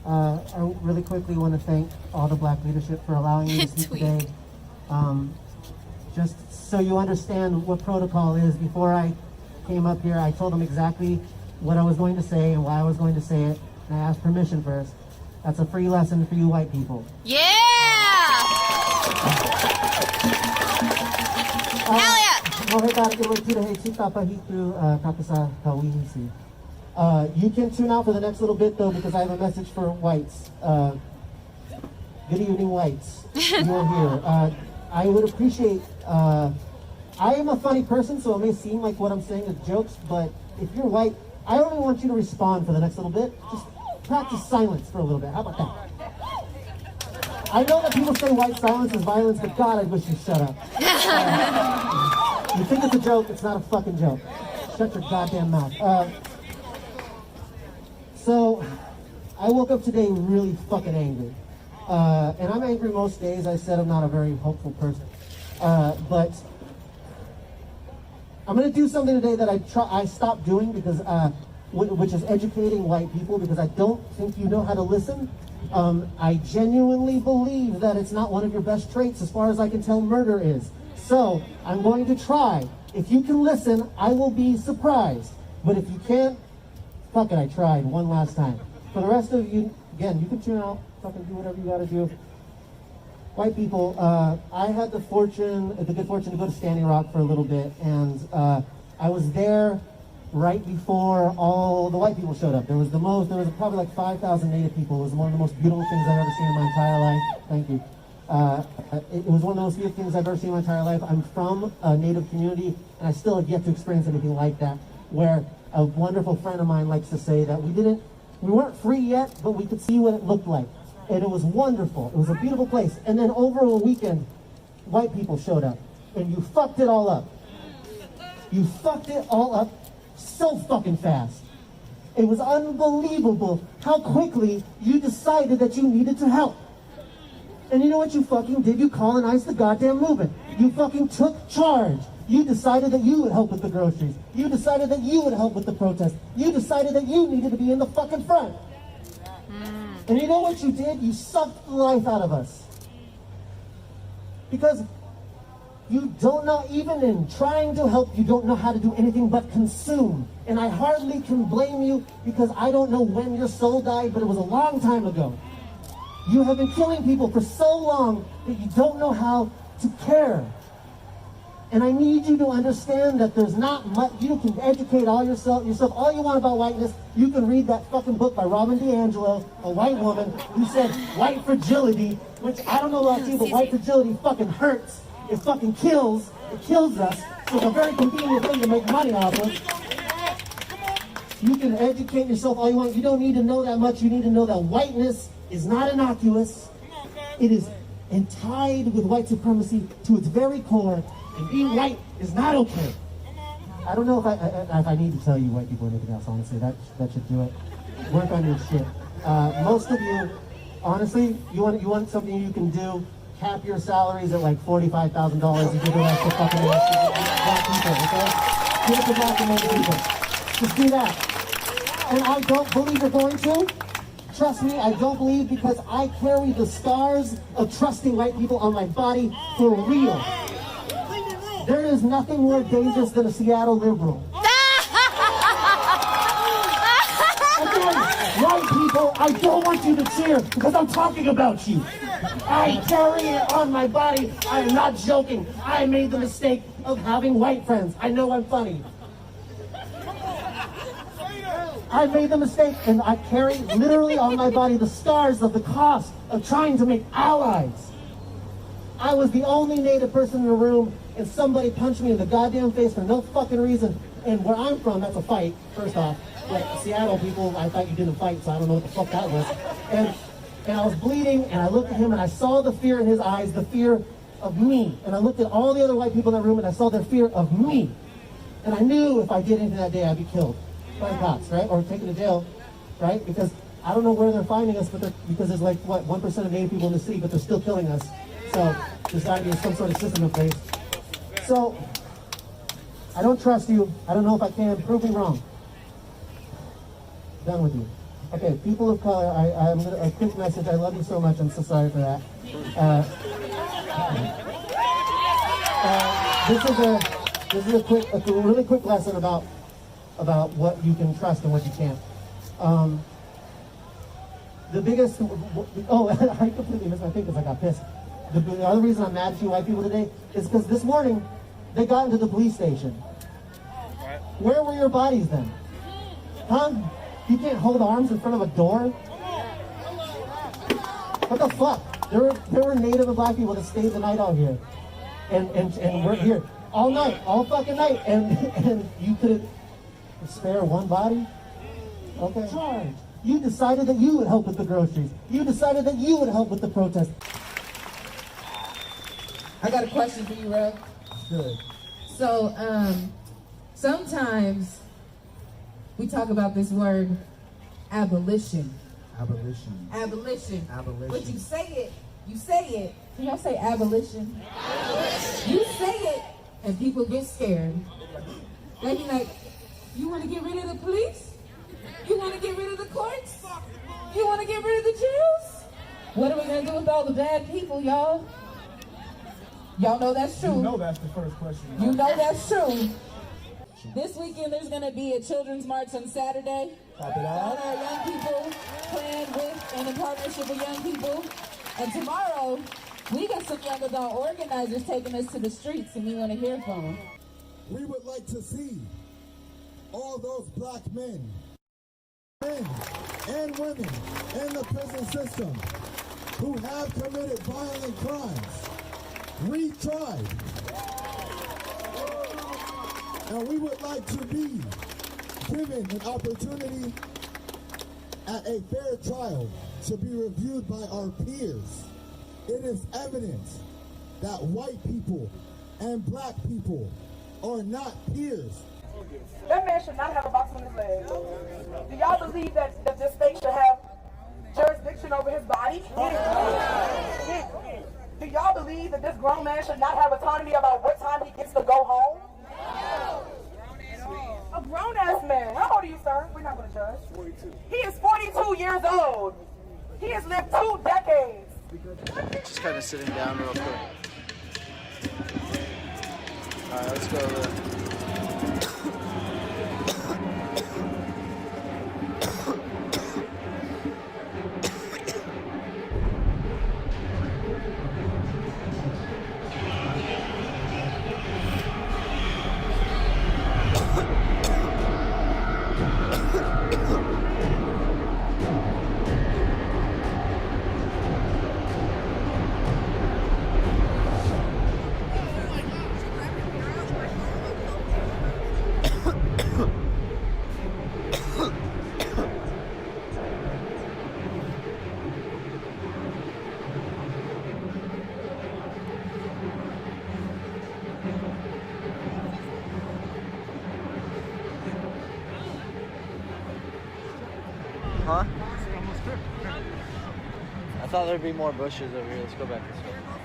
I really quickly want to thank all the Black leadership for allowing me to speak today. Just so you understand what protocol is, before I came up here, I told them exactly what I was going to say and why I was going to say it, and I asked permission first. That's a free lesson for you white people. Yeah! Hell yeah! You can tune out for the next little bit though, because I have a message for whites. Good evening, whites. You're here. I would appreciate, I am a funny person, so it may seem like what I'm saying is jokes, but if you're white, I only want you to respond for the next little bit. Just practice silence for a little bit. How about that? I know that people say white silence is violence, but God, I wish you'd shut up. You think it's a joke, it's not a fucking joke. Shut your goddamn mouth. So, I woke up today really fucking angry. And I'm angry most days. I said I'm not a very hopeful person. But I'm going to do something today that I stopped doing because, which is educating white people, because I don't think you know how to listen. I genuinely believe that it's not one of your best traits. As far as I can tell, murder is. So I'm going to try. If you can listen, I will be surprised. But if you can't, fuck it, I tried one last time. For the rest of you, again, you can tune out, fucking do whatever you gotta do. White people, I had the good fortune to go to Standing Rock for a little bit, and I was there right before all the white people showed up. There was probably like 5,000 Native people. It was one of the most beautiful things I've ever seen in my entire life. Thank you. It was one of the most beautiful things I've ever seen in my entire life. I'm from a Native community, and I still have yet to experience anything like that, where a wonderful friend of mine likes to say that we weren't free yet, but we could see what it looked like. And it was wonderful. It was a beautiful place. And then over a weekend, white people showed up, and you fucked it all up. You fucked it all up so fucking fast. It was unbelievable how quickly you decided that you needed to help. And you know what you fucking did? You colonized the goddamn movement. You fucking took charge. You decided that you would help with the groceries. You decided that you would help with the protest. You decided that you needed to be in the fucking front. And you know what you did? You sucked the life out of us. Because you don't know, even in trying to help, you don't know how to do anything but consume. And I hardly can blame you, because I don't know when your soul died, but it was a long time ago. You have been killing people for so long that you don't know how to care. And I need you to understand that there's not much. You can educate yourself all you want about whiteness. You can read that fucking book by Robin DiAngelo, a white woman who said white fragility, which I don't know about you, but white fragility fucking hurts. It fucking kills. It kills us. So it's a very convenient thing to make money off of. You can educate yourself all you want. You don't need to know that much. You need to know that whiteness is not innocuous. It is tied with white supremacy to its very core. And being white is not okay. I don't know if I need to tell you white people anything else, honestly. That should do it. Work on your shit. Most of you, honestly, you want something you can do, cap your salaries at like $45,000. You give the rest to fucking black people, okay? Give it to black and white people. Just do that. And I don't believe you're going to. Trust me, I don't believe, because I carry the scars of trusting white people on my body for real. There is nothing more dangerous than a Seattle liberal. Again, white people, I don't want you to cheer, because I'm talking about you. I carry it on my body. I am not joking. I made the mistake of having white friends. I know I'm funny. I made the mistake, and I carry literally on my body the scars of the cost of trying to make allies. I was the only Native person in the room, and somebody punched me in the goddamn face for no fucking reason. And where I'm from, that's a fight, first off. Like, Seattle people, I thought you didn't fight, so I don't know what the fuck that was. And I was bleeding, and I looked at him, and I saw the fear in his eyes, the fear of me. And I looked at all the other white people in that room, and I saw their fear of me. And I knew if I did anything that day, I'd be killed by the cops, right? Or taken to jail, right? Because I don't know where they're finding us, but because there's like, what, 1% of Native people in the city, but they're still killing us. So there's got to be some sort of system in place. So I don't trust you. I don't know if I can. Prove me wrong. Done with you. Okay, people of color, I'm gonna, a quick message. I love you so much. I'm so sorry for that. This is a really quick lesson about what you can trust and what you can't. The biggest, oh, I completely missed my thing because I got pissed. The other reason I'm mad at you white people today is because this morning they got into the police station. Where were your bodies then? Huh? You can't hold arms in front of a door? What the fuck? There were Native and black people that stayed the night out here. And we're here all night, all fucking night, and you could spare one body? Okay. Charge. You decided that you would help with the groceries. You decided that you would help with the protest. I got a question for you, Rev. Good. So, sometimes we talk about this word abolition. Abolition. Abolition. Abolition. But you say it. Can y'all say abolition? Abolition. You say it, and people get scared. They be like, you want to get rid of the police? You want to get rid of the courts? You want to get rid of the jails? What are we going to do with all the bad people, y'all? Y'all know that's true. You know that's the first question. You know that's true. This weekend there's going to be a children's march on Saturday. Pop it All out. our young people playing with and in partnership with young people. And tomorrow, we got some young adult organizers taking us to the streets, and we want to hear from them. We would like to see all those black men and women in the prison system who have committed violent crimes retried. And we would like to be given an opportunity at a fair trial to be reviewed by our peers. It is evident that white people and black people are not peers. That man should not have a box on his leg. Do y'all believe that this state should have jurisdiction over his body? Do y'all believe that this grown man should not have autonomy about what time he gets to go home? A grown-ass man. How old are you, sir? We're not going to judge. 42. He is 42 years old. He has lived 2 decades. Just kind of sitting down real quick. All right, let's go over there. Huh? I thought there'd be more bushes over here. Let's go back this way.